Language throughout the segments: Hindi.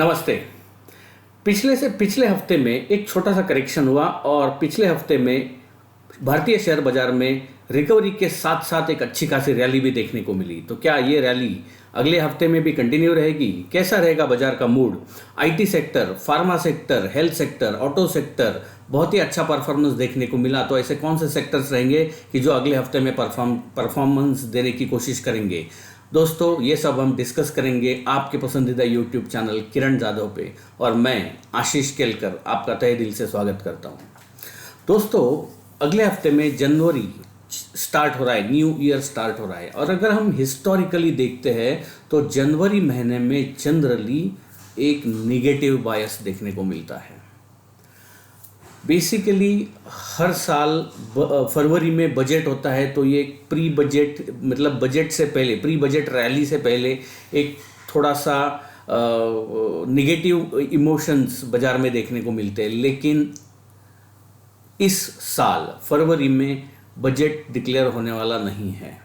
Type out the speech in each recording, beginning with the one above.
नमस्ते। पिछले हफ्ते में एक छोटा सा करेक्शन हुआ और पिछले हफ्ते में भारतीय शेयर बाजार में रिकवरी के साथ साथ एक अच्छी खासी रैली भी देखने को मिली। तो क्या ये रैली अगले हफ्ते में भी कंटिन्यू रहेगी? कैसा रहेगा बाजार का mood? IT sector, pharma sector, health sector, auto sector बहुत ही अच्छा परफॉर्मेंस देखने को मिला। तो ऐसे कौन से सेक्टर्स रहेंगे कि जो अगले हफ्ते में परफॉर्मेंस देने की कोशिश करेंगे? दोस्तों, ये सब हम डिस्कस करेंगे आपके पसंदीदा यूट्यूब चैनल किरण जादव पे, और मैं आशीष केलकर आपका तहे दिल से स्वागत करता हूँ। दोस्तों, अगले हफ्ते में जनवरी स्टार्ट हो रहा है, न्यू ईयर स्टार्ट हो रहा है, और अगर हम हिस्टोरिकली देखते हैं तो जनवरी महीने में जनरली एक नेगेटिव बायस देखने को मिलता है। बेसिकली हर साल फरवरी में बजट होता है, तो ये प्री बजट मतलब बजट से पहले, प्री बजट रैली से पहले एक थोड़ा सा नेगेटिव इमोशंस बाजार में देखने को मिलते हैं। लेकिन इस साल फरवरी में बजट डिक्लेयर होने वाला नहीं है,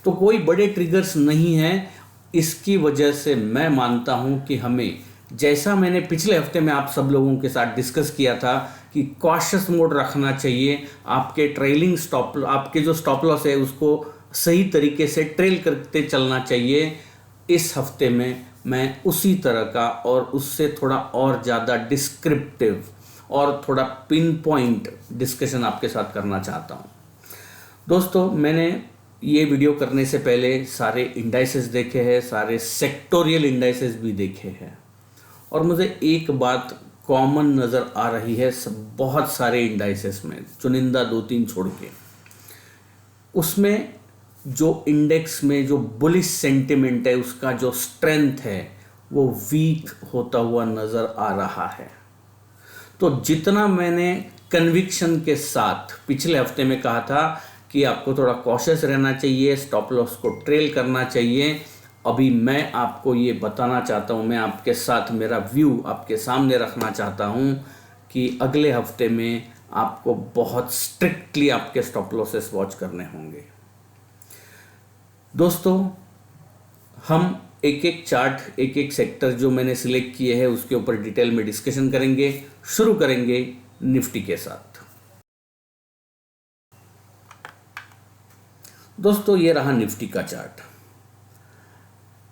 तो कोई बड़े ट्रिगर्स नहीं हैं। इसकी वजह से मैं मानता हूं कि हमें, जैसा मैंने पिछले हफ्ते में आप सब लोगों के साथ डिस्कस किया था कि कॉशियस मोड रखना चाहिए, आपके ट्रेलिंग स्टॉप, आपके जो स्टॉप लॉस है उसको सही तरीके से ट्रेल करते चलना चाहिए। इस हफ्ते में मैं उसी तरह का और उससे थोड़ा और ज़्यादा डिस्क्रिप्टिव और थोड़ा पिन पॉइंट डिस्कशन आपके साथ करना चाहता हूँ। दोस्तों, मैंने ये वीडियो करने से पहले सारे इंडाइसेस देखे हैं, सारे सेक्टोरियल इंडाइसेस भी देखे हैं, और मुझे एक बात कॉमन नज़र आ रही है बहुत सारे इंडाइसेस में, चुनिंदा 2-3 छोड़ के। उसमें जो इंडेक्स में जो बुलिश सेंटिमेंट है, उसका जो स्ट्रेंथ है वो वीक होता हुआ नज़र आ रहा है। तो जितना मैंने कन्विक्शन के साथ पिछले हफ्ते में कहा था कि आपको थोड़ा कॉशियस रहना चाहिए, स्टॉप लॉस को ट्रेल करना चाहिए, अभी मैं आपको ये बताना चाहता हूँ, मैं आपके साथ मेरा व्यू आपके सामने रखना चाहता हूँ कि अगले हफ्ते में आपको बहुत स्ट्रिक्टली आपके स्टॉप लॉसेस वॉच करने होंगे। दोस्तों, हम एक एक चार्ट, एक एक सेक्टर जो मैंने सिलेक्ट किए हैं उसके ऊपर डिटेल में डिस्कशन करेंगे। शुरू करेंगे निफ्टी के साथ। दोस्तों, ये रहा निफ्टी का चार्ट।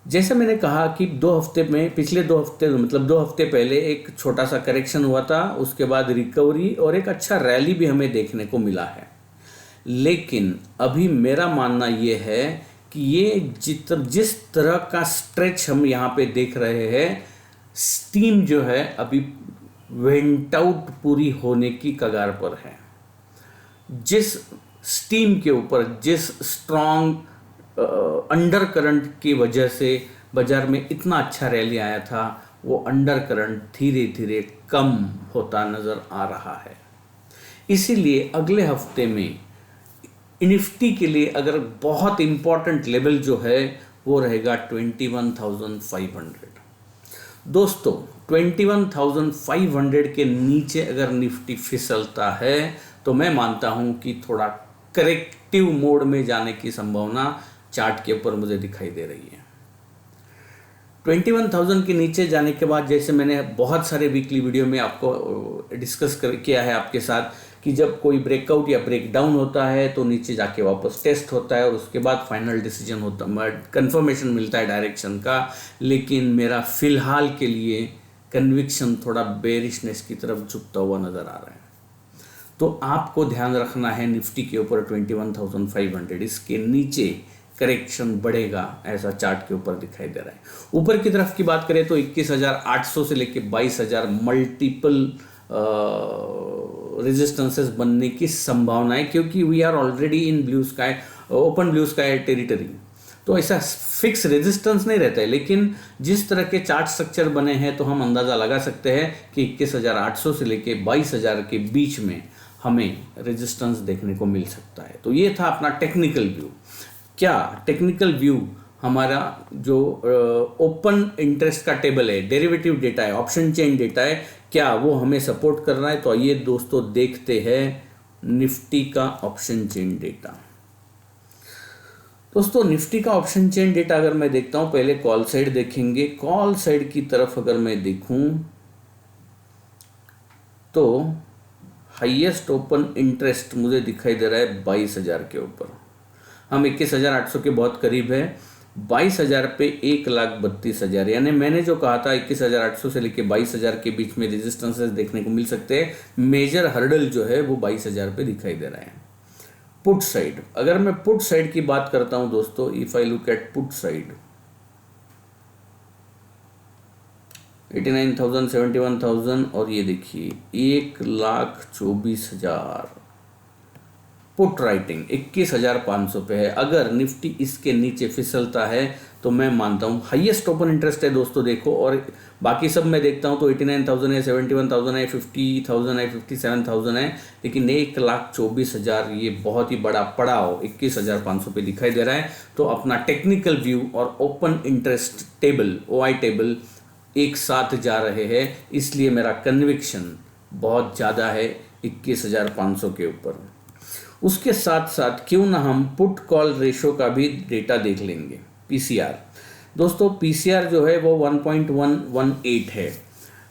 जैसे मैंने कहा कि पिछले 2 हफ्ते मतलब 2 हफ्ते पहले एक छोटा सा करेक्शन हुआ था, उसके बाद रिकवरी और एक अच्छा रैली भी हमें देखने को मिला है। लेकिन अभी मेरा मानना ये है कि ये जिस तरह का स्ट्रेच हम यहाँ पे देख रहे हैं, स्टीम जो है अभी वेंट आउट पूरी होने की कगार पर है। जिस स्टीम के ऊपर, जिस स्ट्रॉन्ग अंडर करंट की वजह से बाजार में इतना अच्छा रैली आया था, वो अंडर करंट धीरे धीरे कम होता नज़र आ रहा है। इसीलिए अगले हफ्ते में निफ्टी के लिए अगर बहुत इम्पॉर्टेंट लेवल जो है वो रहेगा 21,500। दोस्तों, 21,500 के नीचे अगर निफ्टी फिसलता है तो मैं मानता हूं कि थोड़ा करेक्टिव मोड में जाने की संभावना चार्ट के ऊपर मुझे दिखाई दे रही है। 21,000 के नीचे जाने के बाद, जैसे मैंने बहुत सारे वीकली वीडियो में आपको डिस्कस किया है आपके साथ, कि जब कोई ब्रेकआउट या ब्रेकडाउन होता है तो नीचे जाके वापस टेस्ट होता है और उसके बाद फाइनल डिसीजन होता है, कंफर्मेशन मिलता है डायरेक्शन का। लेकिन मेरा फिलहाल के लिए कन्विक्शन थोड़ा बेरिशनेस की तरफ झुकता हुआ नज़र आ रहा है। तो आपको ध्यान रखना है निफ्टी के ऊपर 21,500, इसके नीचे करेक्शन बढ़ेगा, ऐसा चार्ट के ऊपर दिखाई दे रहा है। ऊपर की तरफ की बात करें तो 21,800 से लेकर 22,000 मल्टीपल रेजिस्टेंसेस बनने की संभावना है, क्योंकि we are already in blue sky, open blue sky territory. तो ऐसा फिक्स रेजिस्टेंस नहीं रहता है, लेकिन जिस तरह के चार्ट स्ट्रक्चर बने हैं तो हम अंदाज़ा लगा सकते हैं कि 21,800 से लेकर 22,000 के बीच में हमें रेजिस्टेंस देखने को मिल सकता है। तो ये था अपना टेक्निकल व्यू। क्या टेक्निकल व्यू हमारा जो ओपन इंटरेस्ट का टेबल है, डेरिवेटिव डेटा है, ऑप्शन चेन डेटा है, क्या वो हमें सपोर्ट कर रहा है? तो आइए दोस्तों देखते हैं निफ्टी का ऑप्शन चेन डेटा। दोस्तों निफ्टी का ऑप्शन चेन डेटा अगर मैं देखता हूं, पहले कॉल साइड देखेंगे। कॉल साइड की तरफ अगर मैं देखूं तो हाईएस्ट ओपन इंटरेस्ट मुझे दिखाई दे रहा है 22,000 के ऊपर। हम 21,800 के बहुत करीब है। 22,000 पे 1,32,000, यानी मैंने जो कहा था 21,800 से लेके 22,000 के बीच में रेजिस्टेंसेस देखने को मिल सकते हैं। मेजर हर्डल जो है वो 22,000 पे दिखाई दे रहा है। पुट साइड, अगर मैं पुट साइड की बात करता हूं दोस्तों, if I look at put side, 89,000, 71,000 और ये देखिए 1,24,000 पुट राइटिंग 21,500 पे है। अगर निफ्टी इसके नीचे फिसलता है तो मैं मानता हूँ हाईएस्ट ओपन इंटरेस्ट है दोस्तों, देखो, और बाकी सब मैं देखता हूँ तो 89,000 है, 71,000 है, 50,000 है, 57,000 है, लेकिन 1,24,000 ये बहुत ही बड़ा पड़ाव 21,500 पे दिखाई दे रहा है। तो अपना टेक्निकल व्यू और open interest table, OI table एक साथ जा रहे हैं, इसलिए मेरा कन्विक्शन बहुत ज़्यादा है 21,500 के ऊपर। उसके साथ साथ क्यों ना हम पुट कॉल रेशो का भी डेटा देख लेंगे। PCR दोस्तों, PCR जो है वो 1.118 है।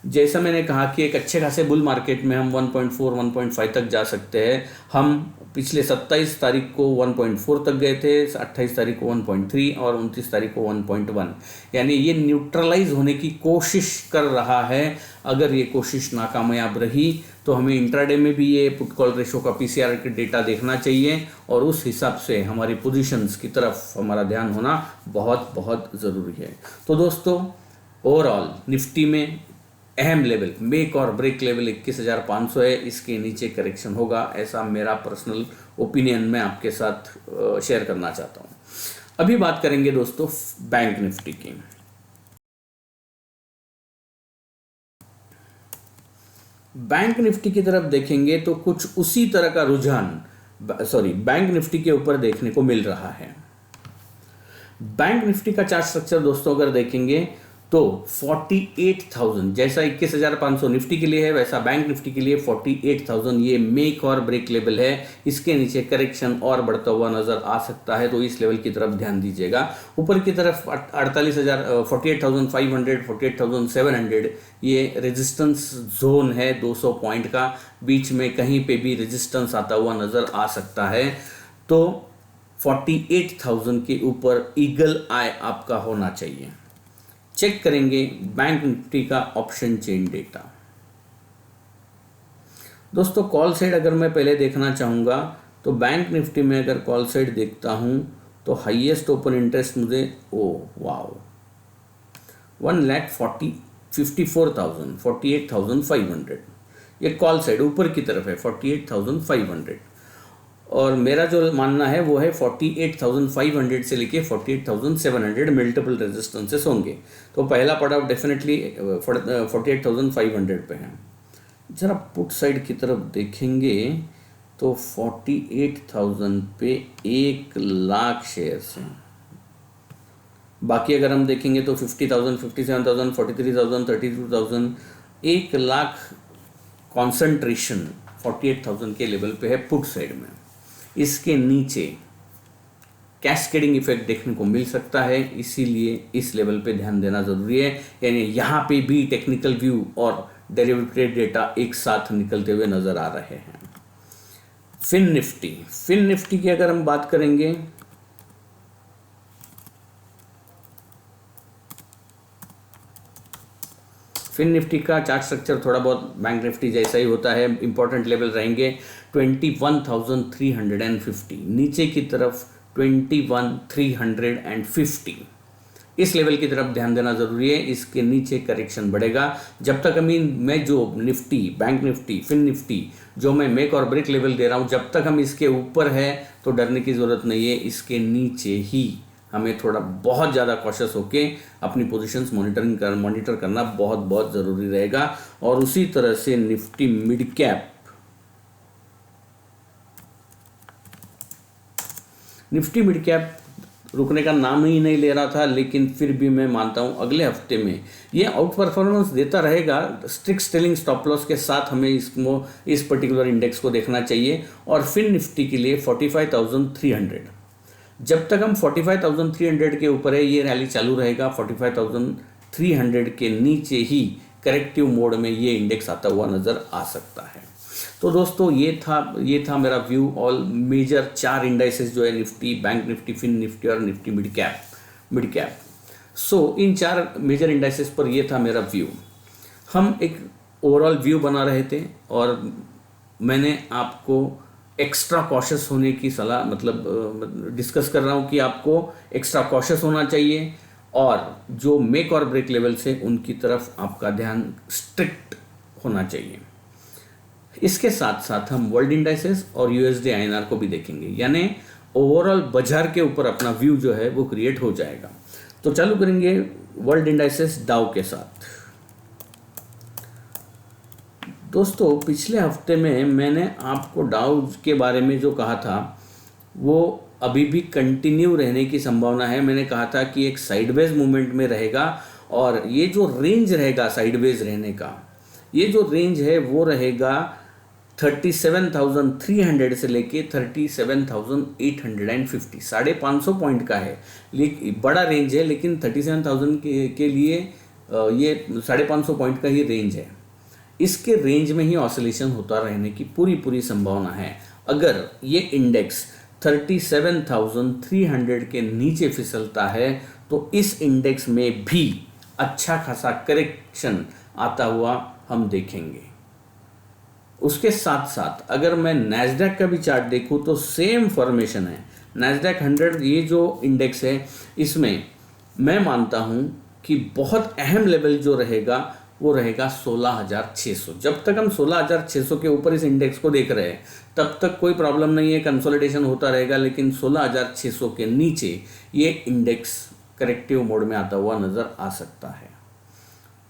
जैसा मैंने कहा कि एक अच्छे खासे बुल मार्केट में हम 1.4 1.5 तक जा सकते हैं। हम पिछले 27 तारीख को 1.4 तक गए थे, 28 तारीख को 1.3 और 29 तारीख को 1.1, यानी ये न्यूट्रलाइज होने की कोशिश कर रहा है। अगर ये कोशिश नाकामयाब रही तो हमें इंट्राडे में भी ये पुट कॉल रेशो का PCR का डेटा देखना चाहिए और उस हिसाब से हमारी पोजीशंस की तरफ हमारा ध्यान होना बहुत बहुत ज़रूरी है। तो दोस्तों ओवरऑल निफ्टी में अहम लेवल, मेक और ब्रेक लेवल 21,500 है। इसके नीचे करेक्शन होगा, ऐसा मेरा पर्सनल ओपिनियन मैं आपके साथ शेयर करना चाहता हूँ। अभी बात करेंगे दोस्तों बैंक निफ्टी की। बैंक निफ्टी की तरफ देखेंगे तो कुछ उसी तरह का रुझान बैंक निफ्टी के ऊपर देखने को मिल रहा है। बैंक निफ्टी का चार्ट स्ट्रक्चर दोस्तों अगर देखेंगे तो 48,000, जैसा 21,500 निफ्टी के लिए है वैसा बैंक निफ्टी के लिए 48,000 ये मेक और ब्रेक लेवल है। इसके नीचे करेक्शन और बढ़ता हुआ नजर आ सकता है, तो इस लेवल की तरफ ध्यान दीजिएगा। ऊपर की तरफ 48,500, 48,700 ये रेजिस्टेंस जोन है 200 पॉइंट का। बीच में कहीं पे भी रेजिस्टेंस आता हुआ नजर आ सकता है। तो 48,000 के ऊपर ईगल आई आपका होना चाहिए। चेक करेंगे बैंक निफ्टी का ऑप्शन चेन डेटा। दोस्तों कॉल साइड अगर मैं पहले देखना चाहूँगा तो बैंक निफ्टी में अगर कॉल साइड देखता हूँ तो हाईएस्ट ओपन इंटरेस्ट मुझे 1,54,000, 48,500 ये कॉल साइड ऊपर की तरफ है 48,500, और मेरा जो मानना है वो है 48,500 से लेके 48,700 मल्टीपल रेजिस्टेंसेस होंगे। तो पहला पड़ाव डेफिनेटली 48,500 पे है। जरा पुट साइड की तरफ देखेंगे तो 48,000 पे 1,00,000 शेयर्स हैं। बाकी अगर हम देखेंगे तो 50,000, 57,000, 43,000, 32,000, 1,00,000 कॉन्सेंट्रेशन 48,000 के लेवल पे है पुट साइड में। इसके नीचे कैस्केडिंग इफेक्ट देखने को मिल सकता है, इसीलिए इस लेवल पे ध्यान देना जरूरी है। यानी यहाँ पे भी टेक्निकल व्यू और डेरिवेटिव डेटा एक साथ निकलते हुए नजर आ रहे हैं। फिन निफ्टी की अगर हम बात करेंगे फिन निफ्टी का चार्ट स्ट्रक्चर थोड़ा बहुत बैंक निफ्टी जैसा ही होता है। इंपॉर्टेंट लेवल रहेंगे 21,350, नीचे की तरफ 21,350, इस लेवल की तरफ ध्यान देना जरूरी है। इसके नीचे करेक्शन बढ़ेगा। जब तक मैं जो Nifty, bank Nifty, fin Nifty जो मैं मेक और ब्रेक लेवल दे रहा हूँ, जब तक हम इसके ऊपर है तो डरने की जरूरत नहीं है। इसके नीचे ही हमें थोड़ा बहुत ज़्यादा कॉशियस होके अपनी पोजीशंस मॉनिटर करना बहुत बहुत ज़रूरी रहेगा। और उसी तरह से निफ्टी मिड कैप रुकने का नाम ही नहीं ले रहा था, लेकिन फिर भी मैं मानता हूं अगले हफ्ते में ये आउट परफॉर्मेंस देता रहेगा। स्ट्रिक्ट सेलिंग स्टॉप लॉस के साथ हमें इस पर्टिकुलर इंडेक्स को देखना चाहिए। और फिन निफ्टी के लिए 45,300, जब तक हम 45,300 के ऊपर है ये रैली चालू रहेगा। 45,300 के नीचे ही करेक्टिव मोड में ये इंडेक्स आता हुआ नज़र आ सकता है। तो दोस्तों ये था मेरा व्यू ऑल मेजर 4 इंडाइसेस जो है Nifty, bank Nifty, fin Nifty और Nifty mid cap. So in 4 major indices पर ये था मेरा व्यू। हम एक ओवरऑल व्यू बना रहे थे और मैंने आपको एक्स्ट्रा कॉशियस होने की सलाह मतलब डिस्कस कर रहा हूँ कि आपको एक्स्ट्रा कॉशियस होना चाहिए और जो मेक और ब्रेक लेवल से उनकी तरफ आपका ध्यान स्ट्रिक्ट होना चाहिए। इसके साथ साथ हम वर्ल्ड इंडाइसेस और यूएसडी आईएनआर को भी देखेंगे, यानी ओवरऑल बाजार के ऊपर अपना व्यू जो है वो क्रिएट हो जाएगा। तो चालू करेंगे वर्ल्ड इंडाइसेस डाउ के साथ। दोस्तों पिछले हफ्ते में मैंने आपको डाउ के बारे में जो कहा था वो अभी भी कंटिन्यू रहने की संभावना है। मैंने कहा था कि एक साइडवेज मूवमेंट में रहेगा और ये जो रेंज रहेगा साइडवेज रहने का, ये जो रेंज है वो रहेगा 37,300 से लेके 37,850, 550 पॉइंट का है। लेकिन बड़ा रेंज है, लेकिन 37,000 के लिए ये 550 पॉइंट का ही रेंज है। इसके रेंज में ही ऑसिलेशन होता रहने की पूरी संभावना है। अगर ये इंडेक्स 37,300 के नीचे फिसलता है तो इस इंडेक्स में भी अच्छा खासा करेक्शन आता हुआ हम देखेंगे। उसके साथ साथ अगर मैं नैस्डैक का भी चार्ट देखूं तो सेम फॉर्मेशन है। नैस्डैक 100 ये जो इंडेक्स है इसमें मैं मानता हूं कि बहुत अहम लेवल जो रहेगा वो रहेगा 16,600। जब तक हम 16,600 के ऊपर इस इंडेक्स को देख रहे हैं तब तक कोई प्रॉब्लम नहीं है, कंसोलिडेशन होता रहेगा। लेकिन 16,600 के नीचे ये इंडेक्स करेक्टिव मोड में आता हुआ नज़र आ सकता है।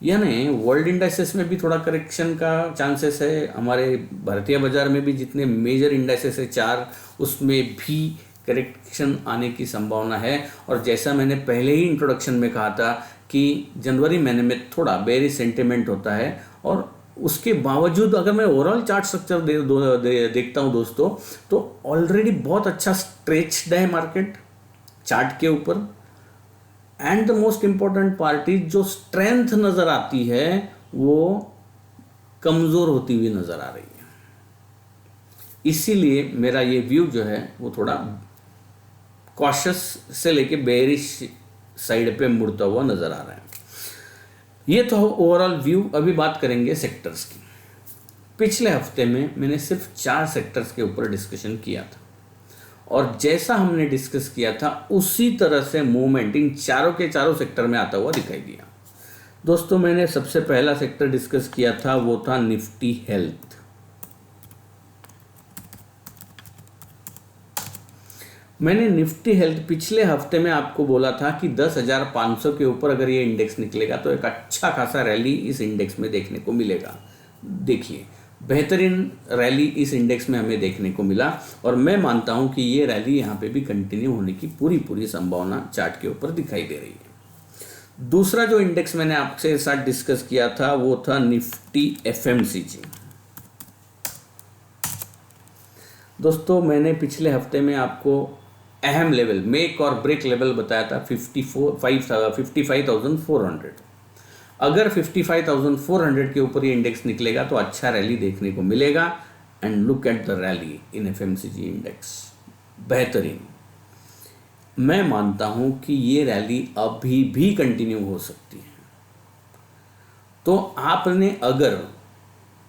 यानी वर्ल्ड इंडाइसेस में भी थोड़ा करेक्शन का चांसेस है। हमारे भारतीय बाजार में भी जितने मेजर इंडाइसेस है 4, उसमें भी करेक्शन आने की संभावना है। और जैसा मैंने पहले ही इंट्रोडक्शन में कहा था कि जनवरी महीने में थोड़ा बेरिश सेंटिमेंट होता है और उसके बावजूद अगर मैं ओवरऑल चार्ट स्ट्रक्चर देखता हूं दोस्तों तो ऑलरेडी बहुत अच्छा स्ट्रेच्ड है मार्केट चार्ट के ऊपर। And the most important part is जो स्ट्रेंथ नज़र आती है वो कमज़ोर होती हुई नज़र आ रही है। इसीलिए मेरा ये व्यू जो है वो थोड़ा कॉशियस से लेके बेरिश साइड पे मुड़ता हुआ नज़र आ रहा है। ये तो ओवरऑल व्यू। अभी बात करेंगे सेक्टर्स की। पिछले हफ्ते में मैंने सिर्फ 4 सेक्टर्स के ऊपर डिस्कशन किया था और जैसा हमने डिस्कस किया था उसी तरह से मूवमेंट इन चारों के चारों सेक्टर में आता हुआ दिखाई दिया। दोस्तों मैंने सबसे पहला सेक्टर डिस्कस किया था वो था निफ्टी हेल्थ। मैंने निफ्टी हेल्थ पिछले हफ्ते में आपको बोला था कि 10,500 के ऊपर अगर ये इंडेक्स निकलेगा तो एक अच्छा खासा रैली इस इंडेक्स में देखने को मिलेगा। देखिए बेहतरीन रैली इस इंडेक्स में हमें देखने को मिला और मैं मानता हूं कि ये रैली यहाँ पे भी कंटिन्यू होने की पूरी संभावना चार्ट के ऊपर दिखाई दे रही है। दूसरा जो इंडेक्स मैंने आपके साथ डिस्कस किया था वो था निफ्टी एफएमसीजी। दोस्तों मैंने पिछले हफ्ते में आपको अहम लेवल मेक और ब्रेक लेवल बताया था 55,400। अगर 55,400 के ऊपर ये इंडेक्स निकलेगा तो अच्छा रैली देखने को मिलेगा। And look at the rally in FMCG index, बेहतरीन। मैं मानता हूं कि ये रैली अभी भी कंटिन्यू हो सकती है। तो आपने अगर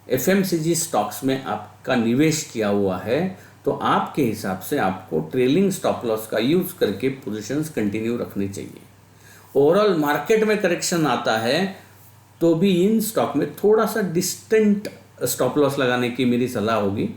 एफएमसीजी स्टॉक्स में आपका निवेश किया हुआ है तो आपके हिसाब से आपको ट्रेलिंग स्टॉप लॉस का यूज करके पोजीशंस कंटिन्यू रखनी चाहिए। ओवरऑल मार्केट में करेक्शन आता है तो भी इन स्टॉक में थोड़ा सा डिस्टेंट स्टॉप लॉस लगाने की मेरी सलाह होगी।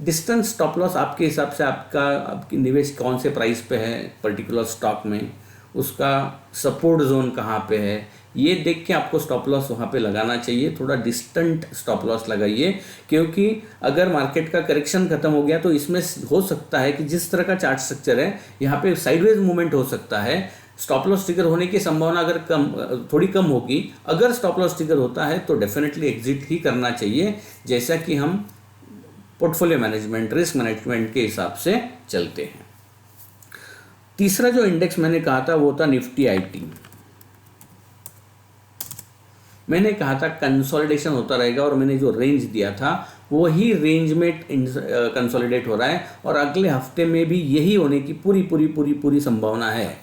डिस्टेंट स्टॉप लॉस आपके हिसाब से आपकी निवेश कौन से प्राइस पे है पर्टिकुलर स्टॉक में, उसका सपोर्ट जोन कहाँ पे है, ये देख के आपको स्टॉप लॉस वहाँ पे लगाना चाहिए। थोड़ा डिस्टेंट स्टॉप लॉस लगाइए क्योंकि अगर मार्केट का करेक्शन खत्म हो गया तो इसमें हो सकता है कि जिस तरह का चार्ट स्ट्रक्चर है यहाँ पे साइडवेज मूवमेंट हो सकता है। स्टॉप लॉस ट्रिगर होने की संभावना अगर थोड़ी कम होगी। अगर स्टॉप लॉस ट्रिगर होता है तो डेफिनेटली एग्जिट ही करना चाहिए, जैसा कि हम पोर्टफोलियो मैनेजमेंट रिस्क मैनेजमेंट के हिसाब से चलते हैं। तीसरा जो इंडेक्स मैंने कहा था वो था निफ्टी आईटी। मैंने कहा था कंसोलिडेशन होता रहेगा और मैंने जो रेंज दिया था वही रेंज में कंसोलिडेट हो रहा है और अगले हफ्ते में भी यही होने की पूरी पूरी पूरी पूरी संभावना है।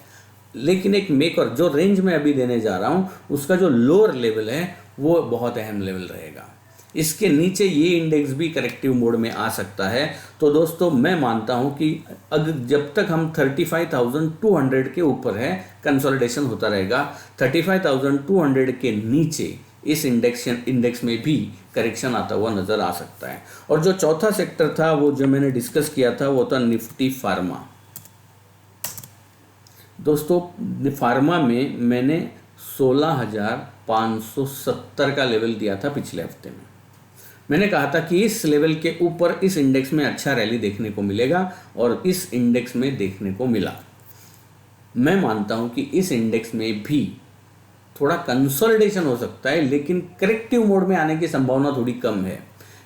लेकिन एक मेकर जो रेंज में अभी देने जा रहा हूँ उसका जो लोअर लेवल है वो बहुत अहम लेवल रहेगा। इसके नीचे ये इंडेक्स भी करेक्टिव मोड में आ सकता है। तो दोस्तों मैं मानता हूं कि जब तक हम 35,200 के ऊपर है कंसोलिडेशन होता रहेगा। 35,200 के नीचे इस इंडेक्स में भी करेक्शन आता हुआ नज़र आ सकता है। और जो चौथा सेक्टर था वो जो मैंने डिस्कस किया था वो था निफ्टी फार्मा। दोस्तों फार्मा में मैंने 16,570 का लेवल दिया था पिछले हफ्ते में। मैंने कहा था कि इस लेवल के ऊपर इस इंडेक्स में अच्छा रैली देखने को मिलेगा और इस इंडेक्स में देखने को मिला। मैं मानता हूं कि इस इंडेक्स में भी थोड़ा कंसोलिडेशन हो सकता है लेकिन करेक्टिव मोड में आने की संभावना थोड़ी कम है।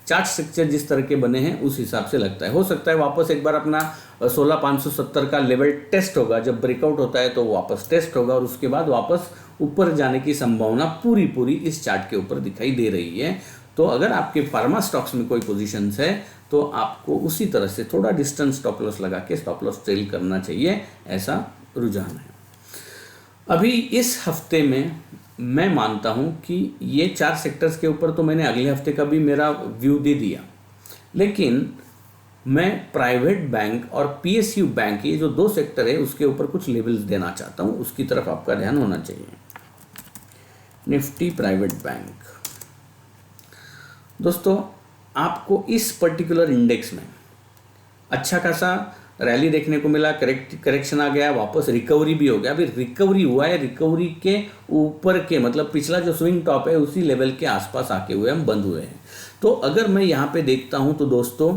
चार्ट स्ट्रक्चर जिस तरह के बने हैं उस हिसाब से लगता है। हो सकता है वापस एक बार अपना 16,570 का लेवल टेस्ट होगा। जब ब्रेकआउट होता है तो वापस टेस्ट होगा और उसके बाद वापस ऊपर जाने की संभावना पूरी पूरी इस चार्ट के ऊपर दिखाई दे रही है। तो अगर आपके फार्मा स्टॉक्स में कोई पोजीशंस है तो आपको उसी तरह से थोड़ा डिस्टेंस स्टॉप लॉस लगा के स्टॉप लॉस ट्रेल करना चाहिए, ऐसा रुझान है। अभी इस हफ्ते में मैं मानता हूं कि ये 4 सेक्टर्स के ऊपर तो मैंने अगले हफ्ते का भी मेरा व्यू दे दिया, लेकिन मैं प्राइवेट बैंक और पीएसयू बैंक ये जो 2 सेक्टर है उसके ऊपर कुछ लेवल्स देना चाहता हूं, उसकी तरफ आपका ध्यान होना चाहिए। निफ्टी प्राइवेट बैंक दोस्तों आपको इस पर्टिकुलर इंडेक्स में अच्छा खासा रैली देखने को मिला, करेक्शन आ गया, वापस रिकवरी भी हो गया। अभी रिकवरी हुआ है, रिकवरी के ऊपर के मतलब पिछला जो स्विंग टॉप है उसी लेवल के आसपास आके हुए हम बंद हुए हैं। तो अगर मैं यहाँ पे देखता हूँ तो दोस्तों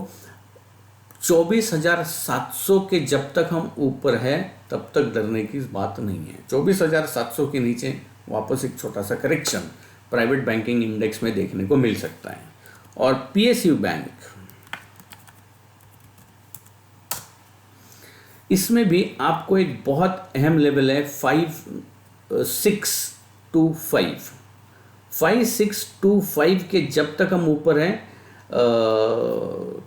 24,700 के जब तक हम ऊपर है तब तक डरने की बात नहीं है। 24,700 के नीचे वापस एक छोटा सा करेक्शन प्राइवेट बैंकिंग इंडेक्स में देखने को मिल सकता है। और पीएसयू बैंक इसमें भी आपको एक बहुत अहम लेवल है 5,625। 5,625 के जब तक हम ऊपर हैं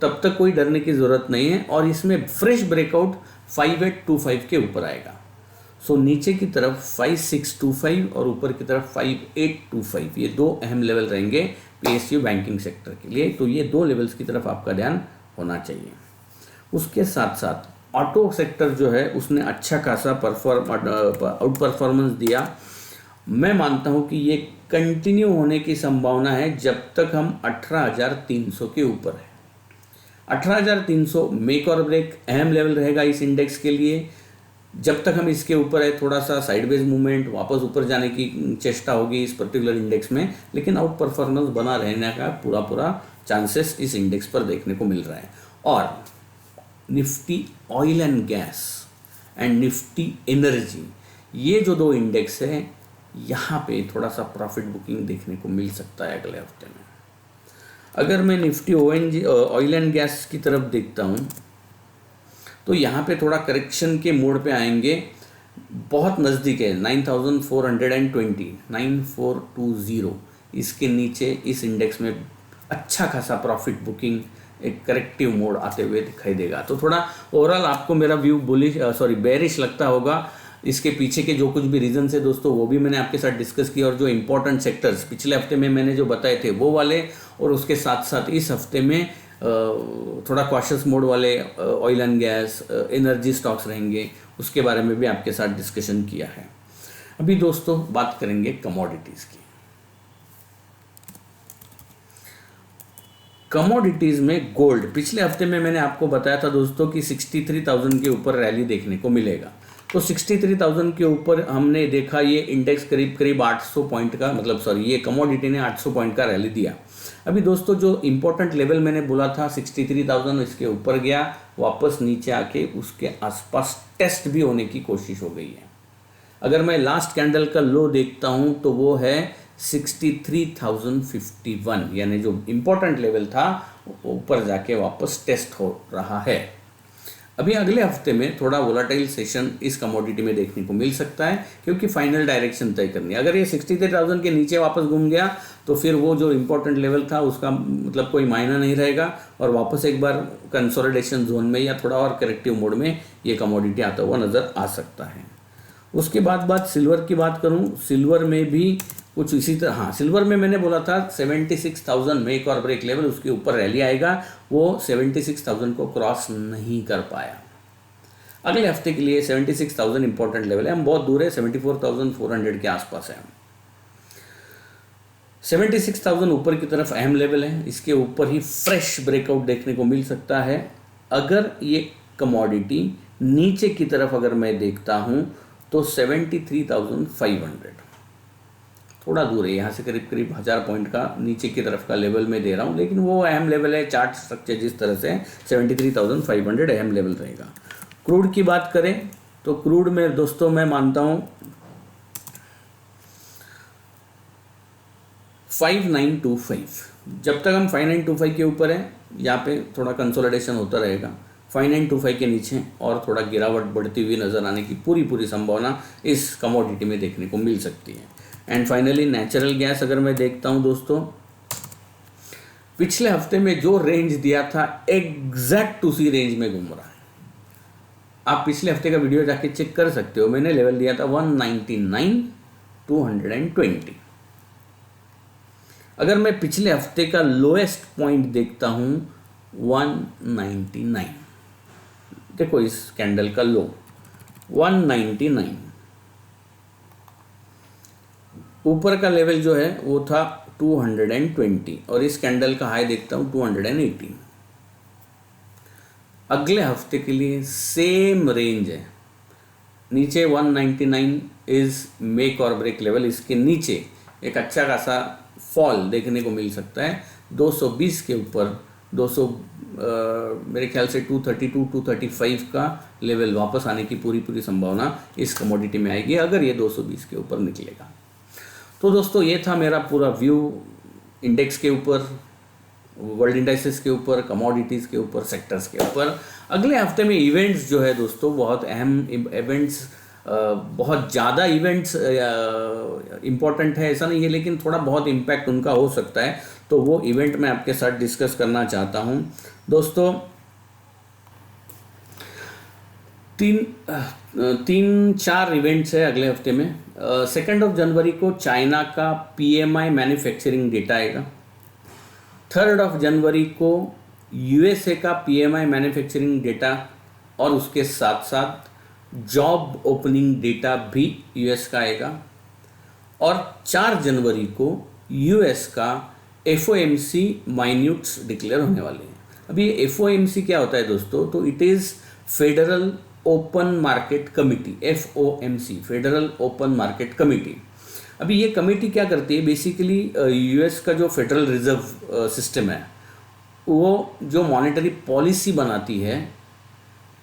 तब तक कोई डरने की ज़रूरत नहीं है और इसमें फ्रेश ब्रेकआउट 5,825 के ऊपर आएगा। सो नीचे की तरफ 5,625 और ऊपर की तरफ 5,825, ये 2 अहम लेवल रहेंगे पीएसयू बैंकिंग सेक्टर के लिए। तो ये 2 लेवल्स की तरफ आपका ध्यान होना चाहिए। उसके साथ साथ ऑटो सेक्टर जो है उसने अच्छा खासा आउट परफॉर्मेंस दिया। मैं मानता हूं कि ये कंटिन्यू होने की संभावना है जब तक हम 18,300 के ऊपर है। 18,300 मेक और ब्रेक अहम लेवल रहेगा इस इंडेक्स के लिए। जब तक हम इसके ऊपर है थोड़ा सा साइडवेज मूवमेंट, वापस ऊपर जाने की चेष्टा होगी इस पर्टिकुलर इंडेक्स में, लेकिन आउट परफॉर्मेंस बना रहने का पूरा चांसेस इस इंडेक्स पर देखने को मिल रहा है। और Nifty oil and gas and Nifty energy, ये जो 2 इंडेक्स है यहाँ पे थोड़ा सा प्रॉफिट बुकिंग देखने को मिल सकता है अगले हफ्ते में। अगर मैं निफ्टी ऑयल एंड गैस की तरफ देखता हूँ तो यहाँ पे थोड़ा करेक्शन के मोड पे आएंगे, बहुत नज़दीक है 9,420, 9,420, इसके नीचे इस इंडेक्स में अच्छा खासा प्रॉफिट बुकिंग एक करेक्टिव मोड आते हुए दिखाई देगा। तो थोड़ा ओवरऑल आपको मेरा व्यू बेरिश लगता होगा। इसके पीछे के जो कुछ भी रीजन है दोस्तों वो भी मैंने आपके साथ डिस्कस किया और जो इंपॉर्टेंट सेक्टर्स पिछले हफ्ते में मैंने जो बताए थे वो वाले, और उसके साथ साथ इस हफ्ते में थोड़ा कॉशियस मोड वाले oil and gas energy stocks रहेंगे, उसके बारे में भी आपके साथ डिस्कशन किया है। अभी दोस्तों बात करेंगे कमोडिटीज़ की। कमोडिटीज़ में गोल्ड, पिछले हफ्ते में मैंने आपको बताया था दोस्तों कि 63,000 के ऊपर रैली देखने को मिलेगा। तो 63,000 के ऊपर हमने देखा ये इंडेक्स करीब 800 पॉइंट का, ये कमोडिटी ने 800 पॉइंट का रैली दिया। अभी दोस्तों जो इंपॉर्टेंट लेवल मैंने बोला था 63,000, इसके ऊपर गया, वापस नीचे आके उसके आसपास टेस्ट भी होने की कोशिश हो गई है। अगर मैं लास्ट कैंडल का लो देखता हूं तो वो है 63,051, यानी जो इम्पोर्टेंट लेवल था ऊपर जाके वापस टेस्ट हो रहा है। अभी अगले हफ्ते में थोड़ा वोलाटाइल सेशन इस कमोडिटी में देखने को मिल सकता है, क्योंकि फाइनल डायरेक्शन तय करनी है। अगर ये 63,000 के नीचे वापस घूम गया तो फिर वो जो इम्पोर्टेंट लेवल था उसका मतलब कोई मायना नहीं रहेगा, और वापस एक बार कंसोलिडेशन जोन में या थोड़ा और करेक्टिव मोड में ये कमोडिटी आता हुआ नज़र आ सकता है। उसके बाद सिल्वर की बात करूं, सिल्वर में भी कुछ इसी तरह, हाँ सिल्वर में मैंने बोला था 76,000 मेक और ब्रेक लेवल, उसके ऊपर रैली आएगा, वो 76,000 को क्रॉस नहीं कर पाया। अगले हफ्ते के लिए 76,000 इंपॉर्टेंट लेवल है, हम बहुत दूर है, 74,400 के आसपास है। 76,000 ऊपर की तरफ अहम लेवल है, इसके ऊपर ही फ्रेश ब्रेकआउट देखने को मिल सकता है। अगर ये कमोडिटी नीचे की तरफ अगर मैं देखता हूँ तो 73,500 थोड़ा दूर है, यहाँ से करीब करीब 1000 पॉइंट का नीचे की तरफ का लेवल मैं दे रहा हूँ, लेकिन वो अहम लेवल है। चार्ट स्ट्रक्चर जिस तरह से 73,500 अहम लेवल रहेगा। क्रूड की बात करें तो क्रूड में दोस्तों मैं मानता हूँ 5925, जब तक हम 5925 के ऊपर है यहाँ पे थोड़ा कंसोलिडेशन होता रहेगा। 5925 के नीचे और थोड़ा गिरावट बढ़ती हुई नज़र आने की पूरी संभावना इस कमोडिटी में देखने को मिल सकती है। एंड फाइनली नेचुरल गैस अगर मैं देखता हूं दोस्तों, पिछले हफ्ते में जो रेंज दिया था एग्जैक्ट उसी रेंज में घूम रहा है। आप पिछले हफ्ते का वीडियो जाके चेक कर सकते हो, मैंने लेवल दिया था 199,220। अगर मैं पिछले हफ्ते का लोएस्ट पॉइंट देखता हूं 199, देखो इस कैंडल का लो 199, ऊपर का लेवल जो है वो था 220 और इस कैंडल का हाई देखता हूं 218। अगले हफ्ते के लिए सेम रेंज है, नीचे 199 इज मेक और ब्रेक लेवल, इसके नीचे एक अच्छा खासा फॉल देखने को मिल सकता है 220 के ऊपर। 200 मेरे ख्याल से 232-235 का लेवल वापस आने की पूरी संभावना इस कमोडिटी में आएगी अगर ये 220 के ऊपर निकलेगा। तो दोस्तों ये था मेरा पूरा व्यू इंडेक्स के ऊपर, वर्ल्ड इंडाइसेस के ऊपर, कमोडिटीज़ के ऊपर, सेक्टर्स के ऊपर। अगले हफ्ते में इवेंट्स जो है दोस्तों बहुत अहम इवेंट्स, बहुत ज़्यादा इवेंट्स इम्पॉर्टेंट है ऐसा नहीं है, लेकिन थोड़ा बहुत इम्पैक्ट उनका हो सकता है, तो वो इवेंट मैं आपके साथ डिस्कस करना चाहता हूँ दोस्तों। तीन चार इवेंट्स है अगले हफ्ते में। 2 जनवरी को चाइना का PMI मैन्युफैक्चरिंग डेटा आएगा। 3 जनवरी को USA का PMI मैन्युफैक्चरिंग डेटा और उसके साथ साथ जॉब ओपनिंग डेटा भी US का आएगा। और 4 जनवरी को US का FOMC माइन्यूट्स डिक्लेयर होने वाले हैं। अभी ये FOMC क्या होता है दोस्तों, तो it is federal open market committee, FOMC federal open market committee. अभी ये कमेटी क्या करती है, बेसिकली US का जो फेडरल रिजर्व सिस्टम है वो जो मॉनेटरी पॉलिसी बनाती है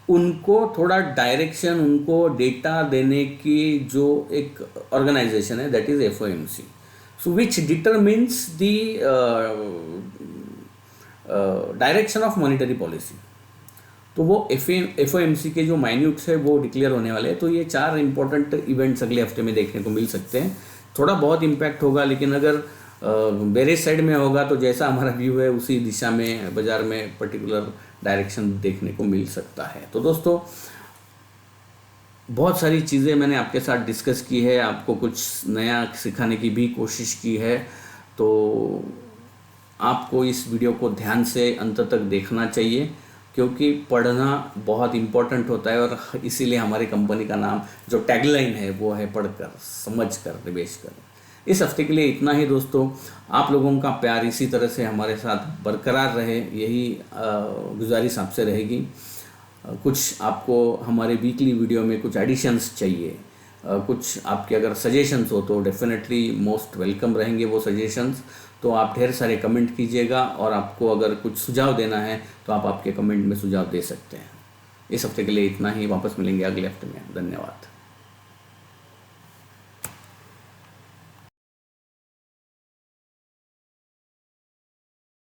उनको थोड़ा डायरेक्शन, उनको डेटा देने की जो एक ऑर्गेनाइजेशन है that is FOMC, so which determines the direction of monetary policy. तो वो FOMC के जो माइन्यूट्स है वो डिक्लेयर होने वाले हैं। तो ये 4 इंपॉर्टेंट इवेंट्स अगले हफ्ते में देखने को मिल सकते हैं। थोड़ा बहुत इम्पैक्ट होगा, लेकिन अगर बेरिश साइड में होगा तो जैसा हमारा व्यू है उसी दिशा में बाजार में पर्टिकुलर डायरेक्शन देखने को मिल सकता है। तो दोस्तों बहुत सारी चीज़ें मैंने आपके साथ डिस्कस की है, आपको कुछ नया सिखाने की भी कोशिश की है, तो आपको इस वीडियो को ध्यान से अंत तक देखना चाहिए, क्योंकि पढ़ना बहुत इम्पोर्टेंट होता है। और इसीलिए हमारी कंपनी का नाम जो टैगलाइन है वो है पढ़कर, समझकर, निवेश कर। इस हफ्ते के लिए इतना ही दोस्तों। आप लोगों का प्यार इसी तरह से हमारे साथ बरकरार रहे, यही गुजारिश आपसे रहेगी। कुछ आपको हमारे वीकली वीडियो में कुछ एडिशंस चाहिए, कुछ आपके अगर सजेशंस हो तो डेफिनेटली मोस्ट वेलकम रहेंगे वो सजेशंस। तो आप ढेर सारे कमेंट कीजिएगा, और आपको अगर कुछ सुझाव देना है तो आप आपके कमेंट में सुझाव दे सकते हैं। इस हफ्ते के लिए इतना ही, वापस मिलेंगे अगले हफ्ते में। धन्यवाद।